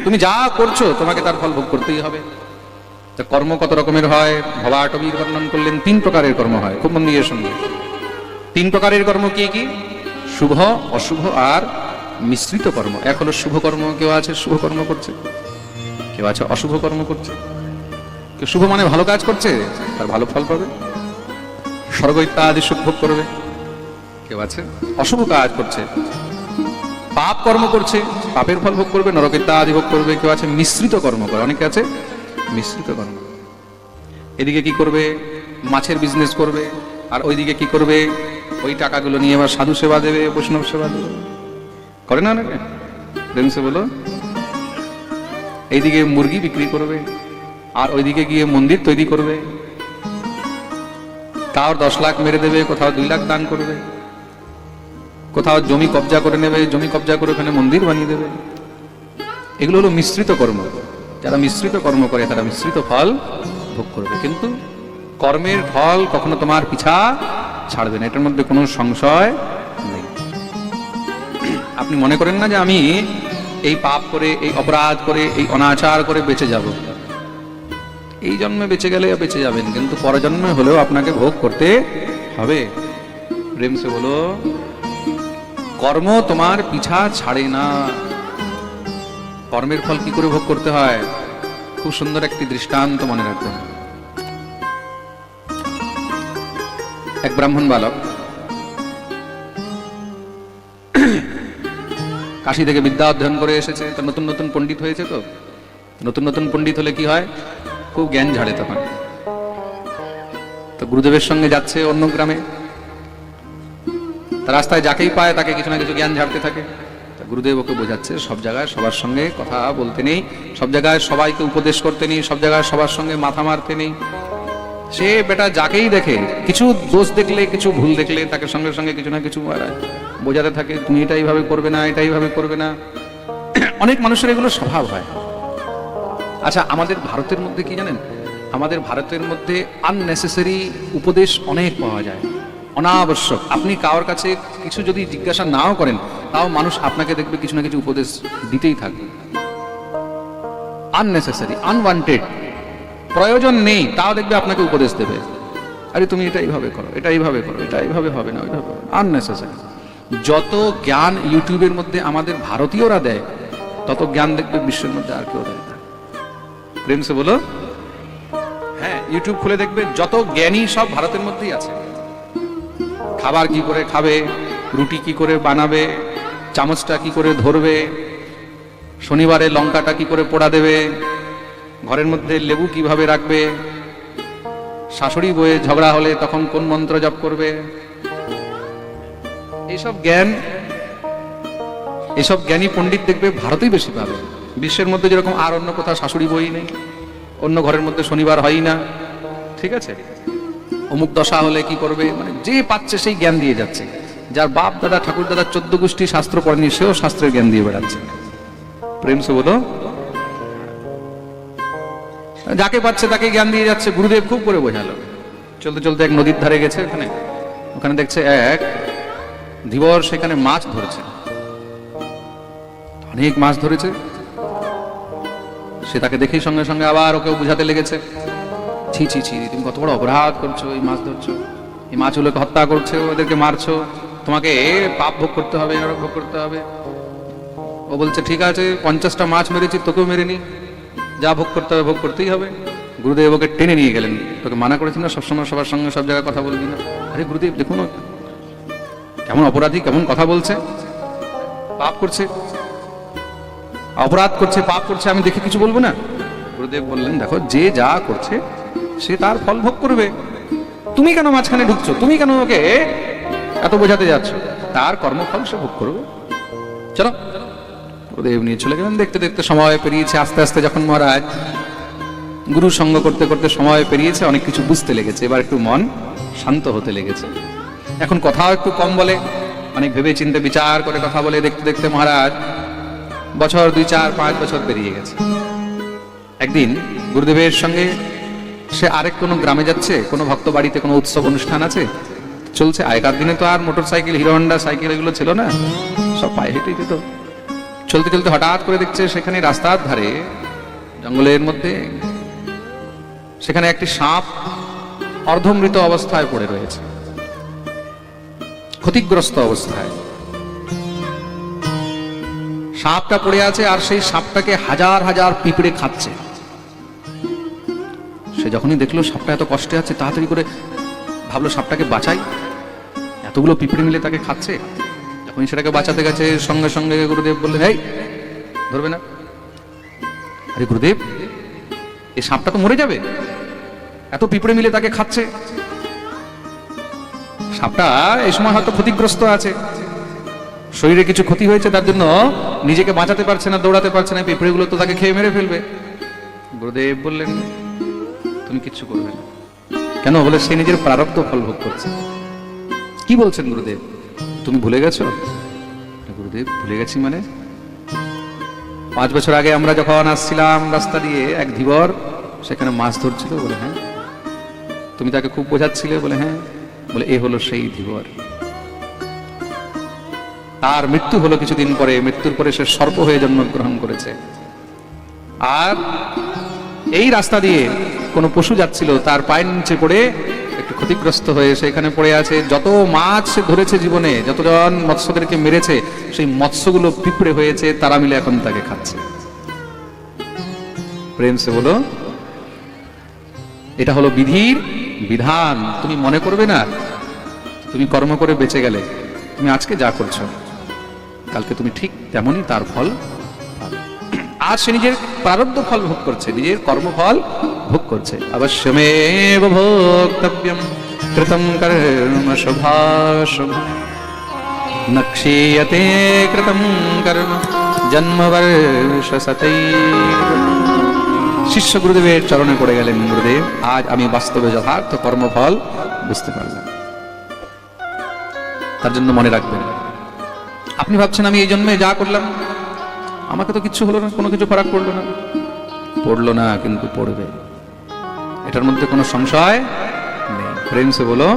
তুমি যা করছো তোমাকে তার ফল ভোগ করতেই হবে। তা কর্ম কত রকমের হয় ভবাটবীর বর্ণন করলেন। 3 প্রকারের কর্ম হয়, খুব মন দিয়ে শুনবে। 3 প্রকারের কর্ম কি কি? শুভ, অশুভ আর মিশ্রিত কর্ম। এক হলো শুভ কর্ম, কেউ আছে শুভ কর্ম করছে, কেউ আছে অশুভ কর্ম করছে। কেউ শুভ মানে ভালো কাজ করছে, তার ভালো ফল পাবে, স্বর্গ ইত্যাদি সুখ ভোগ করবে। কেউ আছে অশুভ কাজ করছে, পাপ কর্ম করছে, পাপের ফল ভোগ করবে, নরক ইত্যাদি ভোগ করবে। কেউ আছে মিশ্রিত কর্ম করে, অনেকে আছে মিশ্রিত কর্ম। এদিকে কি করবে? মাছের বিজনেস করবে, আর ওইদিকে কি করবে? ওই টাকাগুলো নিয়ে আবার সাধু সেবা দেবে, বৈষ্ণব সেবা দেবে। করে না অনেকে? প্রেম সে বলো। এইদিকে মুরগি বিক্রি করবে, আর ওইদিকে গিয়ে মন্দির তৈরি করবে। তাও 10 লাখ মেরে দেবে, কোথাও 2 লাখ দান করবে, কোথাও জমি কবজা করে নেবে, জমি কবজা করে ওখানে মন্দির বানিয়ে দেবে। এগুলো হলো মিশ্রিত কর্ম। যারা মিশ্রিত কর্ম করে তারা মিশ্রিত ফল ভোগ করবে, কিন্তু কর্মের ফল কখনো তোমার পিছা ছাড়বে না, এটার মধ্যে কোনো সংশয় নেই। আপনি মনে করেন না যে আমি এই পাপ করে, এই অপরাধ করে, এই অনাচার করে বেঁচে যাব। এই জন্মে বেঁচে গেলে বেঁচে যাবেন, কিন্তু পরজন্মে হলেও আপনাকে ভোগ করতে হবে। প্রেম সে বলো। কর্ম তোমার পিছা ছাড়ে না। কর্মের ফল কি করে ভোগ করতে হয়? খুব সুন্দর একটি দৃষ্টান্ত মনে রাখবেন। এক ব্রাহ্মণ বালক কাশী থেকে বিদ্যা অধ্যয়ন করে এসেছে। তো নতুন নতুন পণ্ডিত হয়েছে, তো নতুন নতুন পণ্ডিত হলে কি হয়? খুব জ্ঞান ঝাড়ে তখন। তো গুরুদেবের সঙ্গে যাচ্ছে অন্য গ্রামে, রাস্তায় যাকেই পায় তাকে কিছু না কিছু জ্ঞান ঝাড়তে থাকে। গুরুদেব ওকে বোঝাচ্ছে সব জায়গায় সবার সঙ্গে কথা বলতে নেই, সব জায়গায় সবাইকে উপদেশ করতে নেই, সব জায়গায় সবার সঙ্গে মাথা মারতে নেই। সে বেটা যাকেই দেখে, কিছু দোষ দেখলে, কিছু ভুল দেখলে তাকে সঙ্গে সঙ্গে কিছু না কিছু বোঝাতে থাকে, তুমি এটা এইভাবে করবে না, এটা এইভাবে করবে না। অনেক মানুষের এগুলো স্বভাব হয়। আচ্ছা, আমাদের ভারতের মধ্যে কি জানেন? আমাদের ভারতের মধ্যে আননেসেসারি উপদেশ অনেক পাওয়া যায়, অনাবশ্যক। আপনি কারোর কাছে কিছু যদি জিজ্ঞাসা নাও করেন, তাও মানুষ আপনাকে দেখবে কিছু না কিছু উপদেশ দিতেই থাকবে। আননেসেসারি, আনওয়ান্টেড, প্রয়োজন নেই, তাও দেখবে আপনাকে উপদেশ দেবে। আরে তুমি এটা এইভাবে করো, এটা এইভাবে করো, এটা এইভাবে হবে না, ওইভাবে। আননেসেসারি। যত জ্ঞান ইউটিউবের মধ্যে আমাদের ভারতীয়রা দেয়, তত জ্ঞান দেখবে বিশ্বের মধ্যে আর কেউ দেয় না। প্রেম সে বলো। হ্যাঁ, ইউটিউব খুলে দেখবে যত জ্ঞানী সব ভারতের মধ্যেই আছে। খাবার কি করে খাবে, রুটি কি করে বানাবে, চামচটা কি করে ধরবে, শনিবারে লঙ্কাটা কি করে পোড়া দেবে, ঘরের মধ্যে লেবু কিভাবে রাখবে, শাশুড়ি বউয়ে ঝগড়া হলে তখন কোন মন্ত্র জপ করবে। এইসব জ্ঞান, এইসব জ্ঞানী পণ্ডিত দেখবে ভারতেই বেশি পাবে। বিশ্বের মধ্যে যেরকম আর অন্য কোথাও শাশুড়ি বই নেই, অন্য ঘরের মধ্যে শনিবার হয় না, ঠিক আছে? অমুক দশা হলে কি করবে, মানে যে পাচ্ছে সেই জ্ঞান দিয়ে যাচ্ছে। যার বাপ দাদা ঠাকুর দাদা 14 গোষ্ঠী শাস্ত্র পড়েনি, সেও শাস্ত্রের জ্ঞান দিয়ে বেড়াচ্ছে। প্রেম সে বলো। যাকে পাচ্ছে তাকে জ্ঞান দিয়ে যাচ্ছে। গুরুদেব খুব করে বোঝালো। চলতে চলতে এক নদীর ধারে গেছে, ওখানে দেখছে এক ধীবর সেখানে মাছ ধরেছে, অনেক মাছ ধরেছে। সে তাকে দেখেই সঙ্গে সঙ্গে আবার ওকে বুঝাতে লেগেছে, ছি ছি ছি, তুমি কত বড় অপরাধ করছো, এই মাছ ধরছো, এই মাছগুলোকে হত্যা করছো, ওদেরকে মারছো, তোমাকে পাপ ভোগ করতে হবে, নরক ভোগ করতে হবে। ও বলছে ঠিক আছে, 50টা মাছ মেরেছি, তোকেও মেরে নি, যা ভোগ করতে হবে ভোগ করতেই হবে। গুরুদেব ওকে টেনে নিয়ে গেলেন। তোকে মানা করেছি না সবসময় সবার সঙ্গে সব জায়গায় কথা বলবি না। আরে গুরুদেব দেখুন কেমন অপরাধী, কেমন কথা বলছে, পাপ করছে, অপরাধ করছে, পাপ করছে, আমি দেখে কিছু বলবো না? গুরুদেব বললেন দেখো, যে যা করছে সে তার ফল ভোগ করবে, তুমি কেন মাঝখানে ঢুকছো, তুমি কেন ওকে এত বোঝাতে যাচ্ছ? তার কর্মফল সে ভোগ করবে। চলো। গুরুদেব নিয়ে চলে গেলেন। দেখতে দেখতে সময় পেরিয়েছে। আস্তে আস্তে যখন মহারাজ গুরু সঙ্গ করতে করতে সময় পেরিয়েছে, অনেক কিছু বুঝতে লেগেছে, এবার একটু মন শান্ত হতে লেগেছে। এখন কথাও একটু কম বলে, অনেক ভেবে চিন্তে বিচার করে কথা বলে। দেখতে দেখতে মহারাজ বছর 2, 4, 5 বছর পেরিয়ে গেছে। একদিন গুরুদেবের সঙ্গে সে আরেক কোনো গ্রামে যাচ্ছে, কোনো ভক্ত বাড়িতে কোনো উৎসব অনুষ্ঠান আছে, চলছে। আগেকার দিনে তো আর motorcycle, Hero Honda cycle এগুলো ছিল না, সব পায়ে হেঁটে যেত। চলতে চলতে হঠাৎ করে দেখছে সেখানে রাস্তার ধারে জঙ্গলের মধ্যে সেখানে একটি সাপ অর্ধমৃত অবস্থায় পড়ে রয়েছে, ক্ষতিগ্রস্ত অবস্থায় সাপটা পড়ে আছে, আর সেই সাপটাকে হাজার হাজার পিঁপড়ে খাচ্ছে। সে যখনই দেখলো সাপটা এত কষ্টে আছে, তাড়াতাড়ি করে ভাবলো সাপটাকে বাঁচাই, এতগুলো পিঁপড়ে মিলে তাকে খাচ্ছে। যখনই সেটাকে বাঁচাতে গেছে, সঙ্গে সঙ্গে গুরুদেব বললেন, এই ধরবে না। আরে গুরুদেব, এই সাপটা তো মরে যাবে, এত পিঁপড়ে মিলে তাকে খাচ্ছে। সাপটা এই সময় হয়তো ক্ষতিগ্রস্ত আছে, শরীরে কিছু ক্ষতি হয়েছে, তার জন্য নিজেকে বাঁচাতে পারছে না, দৌড়াতে পারছে না, পিঁপড়েগুলো তো তাকে খেয়ে মেরে ফেলবে। গুরুদেব বললেন, তুমি কিচ্ছু করবে না। কেন? বলে সে নিজের প্রারব্ধ ফল ভোগ করছে। কি বলছেন গুরুদেব, তুমি ভুলে গেছো? গুরুদেব, ভুলে গেছি মানে? 5 বছর আগে আমরা যখন আসছিলাম রাস্তা দিয়ে, এক ধীবর সেখানে মাছ ধরছিল। বলে হ্যাঁ। তুমি তাকে খুব বোঝাচ্ছিলে? বলে হ্যাঁ। বলে এ হলো সেই ধীবর। তার মৃত্যু হলো কিছুদিন পরে, মৃত্যুর পরে সে সর্প হয়ে জন্মগ্রহণ করেছে। আর এই রাস্তা দিয়ে কোনো পশু যাচ্ছিল, তার পায়ের নিচে পড়ে একটু ক্ষতিগ্রস্ত হয়ে সেখানে পড়ে আছে। যত মাছ সে ধরেছে জীবনে, যতজন মৎস্যদেরকে মেরেছে, সেই মৎস্যগুলো পিঁপড়ে হয়েছে, তারা মিলে এখন তাকে খাচ্ছে। প্রেম সে বলো, এটা হলো বিধির বিধান। তুমি মনে করবে না, তুমি কর্ম করে বেঁচে গেলে, তুমি আজকে যা করছো, কালকে তুমি ঠিক তেমনই তার ফল পাবে। আজ সে নিজের প্রারব্ধ ফল ভোগ করছে, নিজের কর্মফল ভোগ করছে। অবশ্যমেব ভোক্তব্যম কৃতম কর্ম শুভাশুভম ন ক্ষীয়তে কৃতম কর্ম জন্মবর্ষ শতৈঃ। শিষ্য গুরুদেবের চরণে পড়ে গেলেন, গুরুদেব, আজ আমি বাস্তবে যথার্থ কর্মফল বুঝতে পারলাম। তার জন্য মনে রাখবেন, আপনি ভাবছেন আমি এই জন্মে যা করলাম, আমাকে তো কিচ্ছু হলো না, কোনো কিছু ফারাক পড়লো না। পড়লো না, কিন্তু পড়বে, এটার মধ্যে কোনো সংশয় নেই। প্রেম সে বলো।